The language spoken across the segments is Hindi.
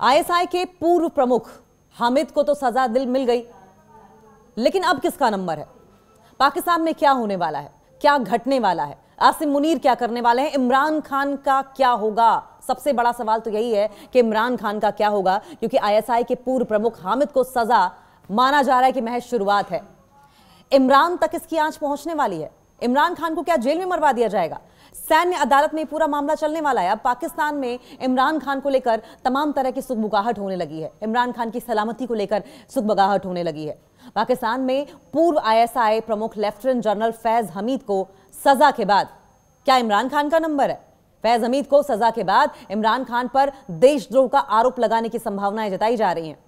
आईएसआई के पूर्व प्रमुख हामिद को तो सजा दिल मिल गई, लेकिन अब किसका नंबर है? पाकिस्तान में क्या होने वाला है, क्या घटने वाला है, आसिम मुनीर क्या करने वाले हैं, इमरान खान का क्या होगा? सबसे बड़ा सवाल तो यही है कि इमरान खान का क्या होगा, क्योंकि आईएसआई के पूर्व प्रमुख हामिद को सजा माना जा रहा है कि महज शुरुआत है। इमरान तक इसकी आंच पहुंचने वाली है। इमरान खान को क्या जेल में मरवा दिया जाएगा? सैन्य अदालत में पूरा मामला चलने वाला है। अब पाकिस्तान में इमरान खान को लेकर तमाम तरह की सुगबुगाहट होने लगी है। इमरान खान की सलामती को लेकर सुगबुगाहट होने लगी है। पाकिस्तान में पूर्व आईएसआई प्रमुख लेफ्टिनेंट जनरल फैज हमीद को सजा के बाद क्या इमरान खान का नंबर है? फैज हमीद को सजा के बाद इमरान खान पर देशद्रोह का आरोप लगाने की संभावनाएं जताई जा रही हैं।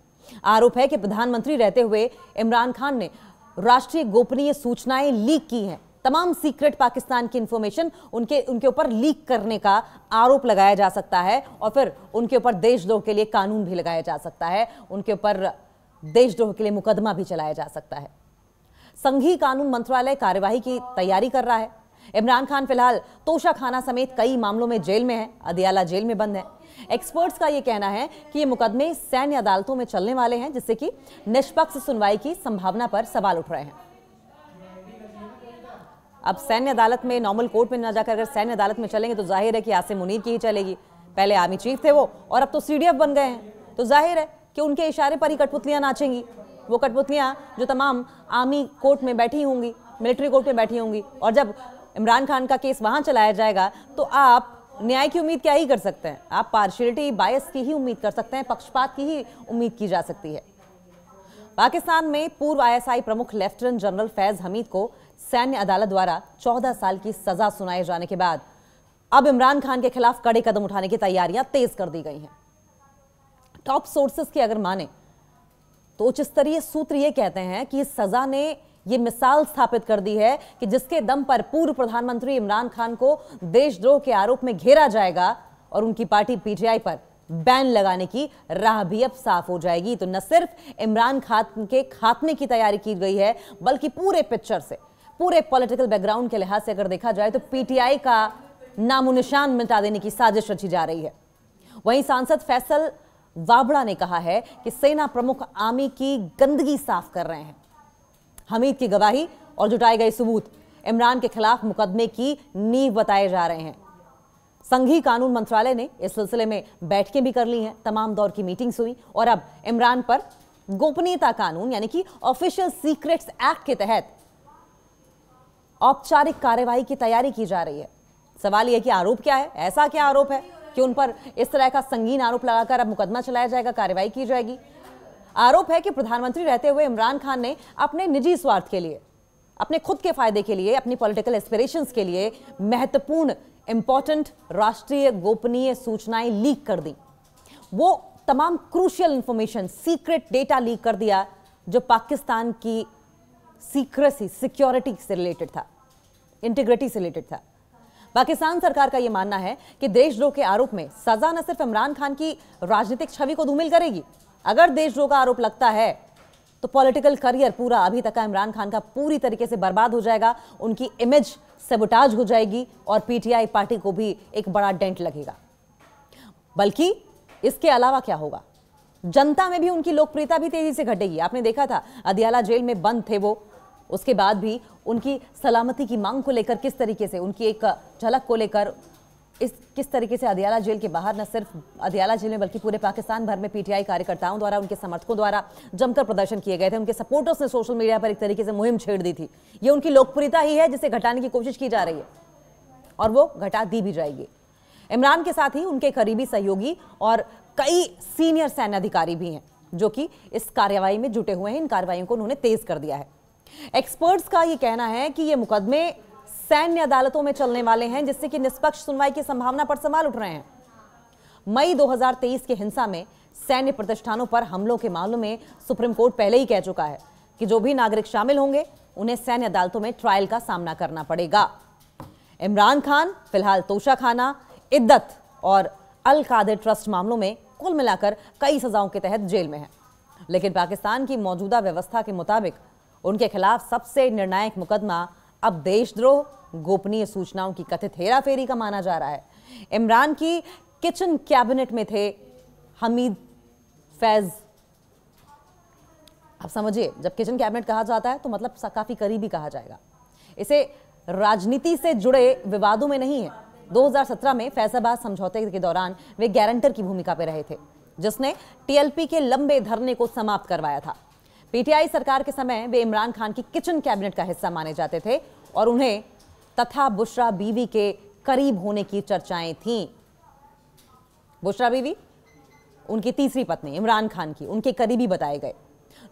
आरोप है कि प्रधानमंत्री रहते हुए इमरान खान ने राष्ट्रीय गोपनीय सूचनाएं लीक की हैं। तमाम सीक्रेट पाकिस्तान की इंफॉर्मेशन उनके ऊपर लीक करने का आरोप लगाया जा सकता है और फिर उनके ऊपर देशद्रोह के लिए कानून भी लगाया जा सकता है, उनके ऊपर देशद्रोह के लिए मुकदमा भी चलाया जा सकता है। संघीय कानून मंत्रालय कार्यवाही की तैयारी कर रहा है। इमरान खान फिलहाल तोशाखाना समेत कई मामलों में जेल में है, अदियाला जेल में बंद है। एक्सपर्ट्स का यह कहना है कि ये मुकदमे सैन्य अदालतों में चलने वाले हैं, जिससे कि निष्पक्ष सुनवाई की संभावना पर सवाल उठ रहे हैं। अब सैन्य अदालत में, नॉर्मल कोर्ट में न जाकर अगर सैन्य अदालत में चलेंगे तो जाहिर है कि आसिम मुनीर की ही चलेगी। पहले आर्मी चीफ थे वो, और अब तो सीडीएफ बन गए हैं, तो जाहिर है कि उनके इशारे पर ही कठपुतलियां नाचेंगी। वो कठपुतलियां जो तमाम आर्मी कोर्ट में बैठी होंगी, मिलिट्री कोर्ट में बैठी होंगी, और जब इमरान खान का केस वहां चलाया जाएगा तो आप न्याय की उम्मीद क्या ही कर सकते हैं? आप पार्शियलिटी, बायस की ही उम्मीद कर सकते हैं, पक्षपात की ही उम्मीद की जा सकती है। पाकिस्तान में पूर्व आईएसआई प्रमुख लेफ्टिनेंट जनरल फैज हमीद को सैन्य अदालत द्वारा 14 साल की सजा सुनाए जाने के बाद अब इमरान खान के खिलाफ कड़े कदम उठाने की तैयारियां तेज कर दी गई हैं। टॉप सोर्सेस की अगर माने तो उच्च स्तरीय सूत्र यह कहते हैं कि इस सजा ने यह मिसाल स्थापित कर दी है कि जिसके दम पर पूर्व प्रधानमंत्री इमरान खान को देशद्रोह के आरोप में घेरा जाएगा और उनकी पार्टी पीटीआई पर बैन लगाने की राह भी अब साफ हो जाएगी। तो न सिर्फ इमरान खान के खात्मे की तैयारी की गई है, बल्कि पूरे पिक्चर से, पूरे पॉलिटिकल बैकग्राउंड के लिहाज से अगर देखा जाए तो पीटीआई का नामो निशान मिटा देने की साजिश रची जा रही है। वहीं सांसद फैसल वाबड़ा ने कहा है कि सेना प्रमुख आर्मी की गंदगी साफ कर रहे हैं। हमीद की गवाही और जुटाए गए सबूत इमरान के खिलाफ मुकदमे की नींव बताए जा रहे हैं। संघीय कानून मंत्रालय ने इस सिलसिले में बैठकें भी कर ली हैं, तमाम दौर की मीटिंग्स हुई और अब इमरान पर गोपनीयता कानून यानी कि ऑफिशियल सीक्रेट्स एक्ट के तहत औपचारिक कार्रवाई की तैयारी की जा रही है। सवाल यह कि आरोप क्या है, ऐसा क्या आरोप है कि उन पर इस तरह का संगीन आरोप लगाकर अब मुकदमा चलाया जाएगा, कार्रवाई की जाएगी। आरोप है कि प्रधानमंत्री रहते हुए इमरान खान ने अपने निजी स्वार्थ के लिए, अपने खुद के फायदे के लिए, अपनी पॉलिटिकल एस्पिरेशंस के लिए महत्वपूर्ण, इंपॉर्टेंट राष्ट्रीय गोपनीय सूचनाएं लीक कर दी। वो तमाम crucial information, secret data leak कर दिया जो पाकिस्तान की सीक्रेसी, सिक्योरिटी से रिलेटेड था, इंटीग्रिटी से रिलेटेड था। पाकिस्तान सरकार का यह मानना है कि देशद्रोह के आरोप में सजा न सिर्फ इमरान खान की राजनीतिक छवि को धूमिल करेगी, अगर देशद्रोह का आरोप लगता है तो पॉलिटिकल करियर पूरा अभी तक का इमरान खान का पूरी तरीके से बर्बाद हो जाएगा, उनकी इमेज सबोटाज हो जाएगी और पीटीआई पार्टी को भी एक बड़ा डेंट लगेगा। बल्कि इसके अलावा क्या होगा, जनता में भी उनकी लोकप्रियता भी तेजी से घटेगी। आपने देखा था अदियाला जेल में बंद थे वो, उसके बाद भी उनकी सलामती की मांग को लेकर किस तरीके से, उनकी एक झलक को लेकर किस तरीके से अदियाला जेल के बाहर, न सिर्फ अदियाला जेल में बल्कि पूरे पाकिस्तान भर में पीटीआई कार्यकर्ताओं द्वारा, उनके समर्थकों द्वारा जमकर प्रदर्शन किए गए थे। उनके सपोर्टर्स ने सोशल मीडिया पर एक तरीके से मुहिम छेड़ दी थी। ये उनकी लोकप्रियता ही है जिसे घटाने की कोशिश की जा रही है और वो घटा दी भी जाएगी। इमरान के साथ ही उनके करीबी सहयोगी और कई सीनियर सैन्य अधिकारी भी हैं जो कि इस कार्रवाई में जुटे हुए हैं। इन कार्रवाइयों को उन्होंने तेज कर दिया है। एक्सपर्ट्स का यह कहना है कि ये मुकदमे सैन्य अदालतों में चलने वाले हैं, जिससे कि निष्पक्ष सुनवाई की संभावना पर सवाल उठ रहे हैं। मई 2023 के हिंसा में सैन्य प्रतिष्ठानों पर हमलों के मामलों में सुप्रीम कोर्ट पहले ही कह चुका है कि जो भी नागरिक शामिल होंगे उन्हें सैन्य अदालतों में ट्रायल का सामना करना पड़ेगा। इमरान खान फिलहाल तोशाखाना, इद्दत और अल कादिर ट्रस्ट मामलों में कुल मिलाकर कई सजाओं के तहत जेल में है। लेकिन पाकिस्तान की मौजूदा व्यवस्था के मुताबिक उनके खिलाफ सबसे निर्णायक मुकदमा अब देशद्रोह, गोपनीय सूचनाओं की कथित हेराफेरी का माना जा रहा है। इमरान की किचन कैबिनेट में थे हमीद फैज। आप समझिए, जब किचन कैबिनेट कहा जाता है तो मतलब काफी करीबी कहा जाएगा। इसे राजनीति से जुड़े विवादों में नहीं है। 2017 में फैजाबाद समझौते के दौरान वे गारंटर की भूमिका पर रहे थे, जिसने टीएलपी के लंबे धरने को समाप्त करवाया था। पीटीआई सरकार के समय वे इमरान खान की किचन कैबिनेट का हिस्सा माने जाते थे और उन्हें तथा बुशरा बीवी के करीब होने की चर्चाएं थीं। बुशरा बीवी उनकी तीसरी पत्नी इमरान खान की उनके करीबी बताए गए।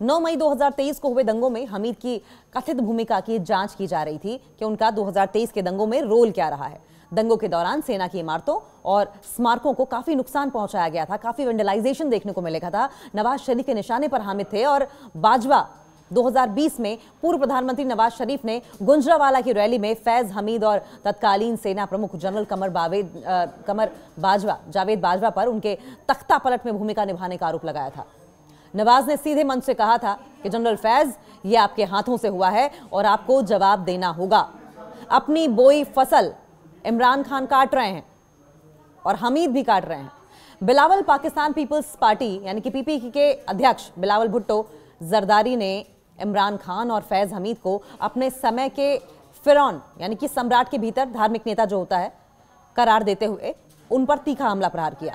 9 मई 2023 को हुए दंगों में हमीद की कथित भूमिका की जांच की जा रही थी कि उनका 2023 के दंगों में रोल क्या रहा है। दंगों के दौरान सेना की इमारतों और स्मारकों को काफी नुकसान पहुंचाया गया था, काफी वेंडलाइजेशन देखने को मिलेगा था। नवाज शरीफ के निशाने पर हामिद थे और बाजवा 2020 में पूर्व प्रधानमंत्री नवाज शरीफ ने गुंजरावाला की रैली में फैज हमीद और तत्कालीन सेना प्रमुख जनरल जावेद बाजवा पर उनके तख्ता पलट में भूमिका निभाने का आरोप लगाया था। नवाज ने सीधे मन से कहा था कि जनरल फैज, ये आपके हाथों से हुआ है और आपको जवाब देना होगा। अपनी बोई फसल इमरान खान काट रहे हैं और हमीद भी काट रहे हैं। बिलावल पाकिस्तान पीपल्स पार्टी यानी कि पीपीपी के अध्यक्ष बिलावल भुट्टो जरदारी ने इमरान खान और फैज हमीद को अपने समय के फिरौन यानी कि सम्राट के भीतर धार्मिक नेता जो होता है करार देते हुए उन पर तीखा हमला प्रहार किया।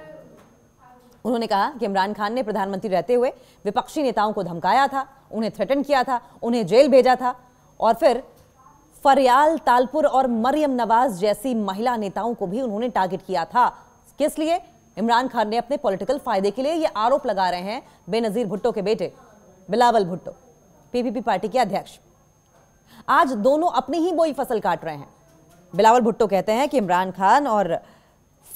उन्होंने कहा कि इमरान खान ने प्रधानमंत्री रहते हुए विपक्षी नेताओं को धमकाया था, उन्हें थ्रेटन किया था, उन्हें जेल भेजा था और फिर फरियाल तालपुर और मरियम नवाज जैसी महिला नेताओं को भी उन्होंने टारगेट किया था। किस लिए? इमरान खान ने अपने पॉलिटिकल फायदे के लिए ये आरोप लगा रहे हैं बेनजीर भुट्टो के बेटे बिलावल भुट्टो, पीपीपी पार्टी के अध्यक्ष। आज दोनों अपनी ही बोई फसल काट रहे हैं। बिलावल भुट्टो कहते हैं कि इमरान खान और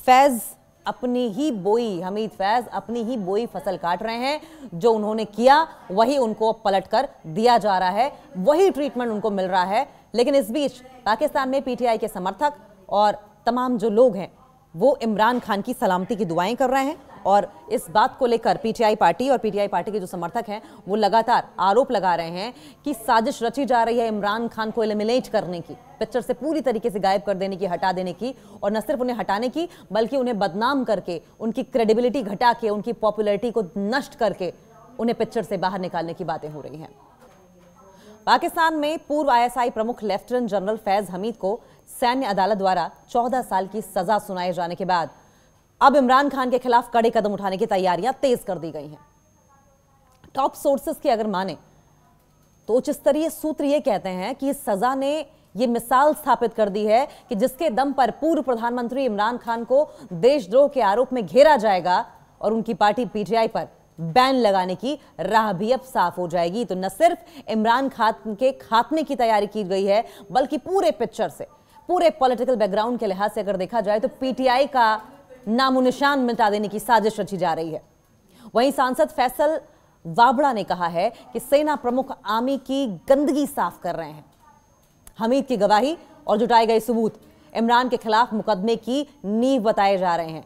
फैज अपनी ही बोई, हमीद फैज अपनी ही बोई फसल काट रहे हैं। जो उन्होंने किया वही उनको पलट कर दिया जा रहा है, वही ट्रीटमेंट उनको मिल रहा है। लेकिन इस बीच पाकिस्तान में पीटीआई के समर्थक और तमाम जो लोग हैं वो इमरान खान की सलामती की दुआएं कर रहे हैं और इस बात को लेकर पीटीआई पार्टी और पीटीआई पार्टी के जो समर्थक हैं वो लगातार आरोप लगा रहे हैं कि साजिश रची जा रही है इमरान खान को एलिमिनेट करने की, पिक्चर से पूरी तरीके से गायब कर देने की, हटा देने की, और न सिर्फ उन्हें हटाने की बल्कि उन्हें बदनाम करके, उनकी क्रेडिबिलिटी घटा के, उनकी पॉपुलैरिटी को नष्ट करके उन्हें पिक्चर से बाहर निकालने की बातें हो रही हैं। पाकिस्तान में पूर्व आईएसआई प्रमुख लेफ्टिनेंट जनरल फैज हमीद को सैन्य अदालत द्वारा 14 साल की सजा सुनाए जाने के बाद अब इमरान खान के खिलाफ कड़े कदम उठाने की तैयारियां तेज कर दी गई हैं। टॉप सोर्सेस की अगर माने तो उच्च स्तरीय सूत्र ये कहते हैं कि इस सजा ने यह मिसाल स्थापित कर दी है कि जिसके दम पर पूर्व प्रधानमंत्री इमरान खान को देशद्रोह के आरोप में घेरा जाएगा और उनकी पार्टी पीटीआई पर बैन लगाने की राह भी अब साफ हो जाएगी। तो न सिर्फ इमरान खान के खात्मे की तैयारी की गई है बल्कि पूरे पिक्चर से, पूरे पॉलिटिकल बैकग्राउंड के लिहाज से अगर देखा जाए तो पीटीआई का नामो निशान मिटा देने की साजिश रची जा रही है। वहीं सांसद फैसल वाबड़ा ने कहा है कि सेना प्रमुख आर्मी की गंदगी साफ कर रहे हैं। हमीद की गवाही और जुटाए गए सबूत इमरान के खिलाफ मुकदमे की नींव बताए जा रहे हैं।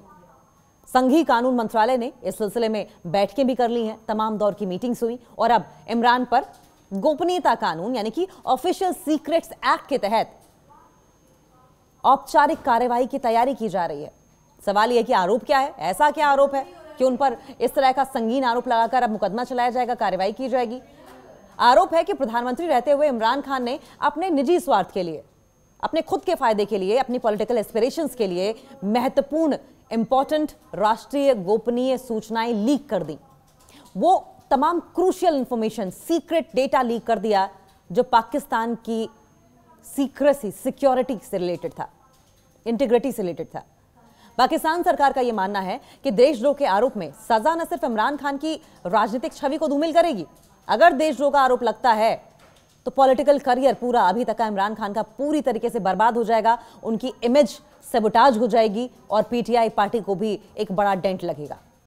संघीय कानून मंत्रालय ने इस सिलसिले में बैठकें भी कर ली हैं, तमाम दौर की मीटिंग्स हुई और अब इमरान पर गोपनीयता कानून यानी कि ऑफिशियल सीक्रेट्स एक्ट के तहत औपचारिक कार्रवाई की तैयारी की जा रही है। सवाल यह कि आरोप क्या है, ऐसा क्या आरोप है कि उन पर इस तरह का संगीन आरोप लगाकर अब मुकदमा चलाया जाएगा, कार्रवाई की जाएगी। आरोप है कि प्रधानमंत्री रहते हुए इमरान खान ने अपने निजी स्वार्थ के लिए, अपने खुद के फायदे के लिए, अपनी पॉलिटिकल एस्पिरेशंस के लिए महत्वपूर्ण इंपॉर्टेंट राष्ट्रीय गोपनीय सूचनाएं लीक कर दी। वो तमाम crucial information, secret data leak कर दिया जो पाकिस्तान की सीक्रेसी, सिक्योरिटी से रिलेटेड था, इंटीग्रिटी से रिलेटेड था। पाकिस्तान सरकार का यह मानना है कि देशद्रोह के आरोप में सजा न सिर्फ इमरान खान की राजनीतिक छवि को धूमिल करेगी, अगर देशद्रोह का आरोप लगता है तो पॉलिटिकल करियर पूरा अभी तक का इमरान खान का पूरी तरीके से बर्बाद हो जाएगा, उनकी इमेज सबोटाज हो जाएगी और पीटीआई पार्टी को भी एक बड़ा डेंट लगेगा।